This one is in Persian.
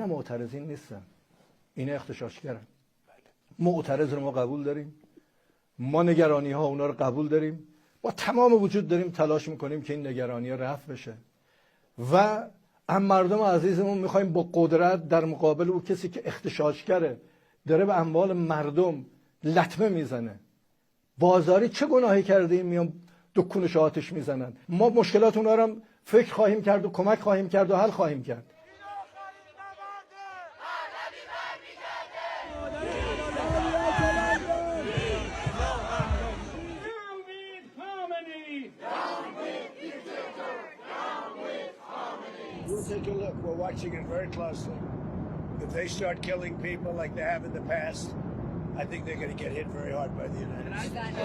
اینا معترضین نیستن، اینا اغتشاشگرن. معترض رو ما قبول داریم، ما نگرانی ها اونا رو قبول داریم، با تمام وجود داریم تلاش میکنیم که این نگرانی ها رفع بشه و مردم عزیزمون میخوایم با قدرت در مقابل او کسی که اغتشاشگره، داره به اموال مردم لطمه میزنه. بازاری چه گناهی کردیم میان دکونش آتش میزنن؟ ما مشکلات اونا رو هم فکر خواهیم کرد و کمک خواهیم کرد و حل خواهیم کرد. We'll take a look. We're watching it very closely. If they start killing people like they have in the past, I think they're going to get hit very hard by the United States.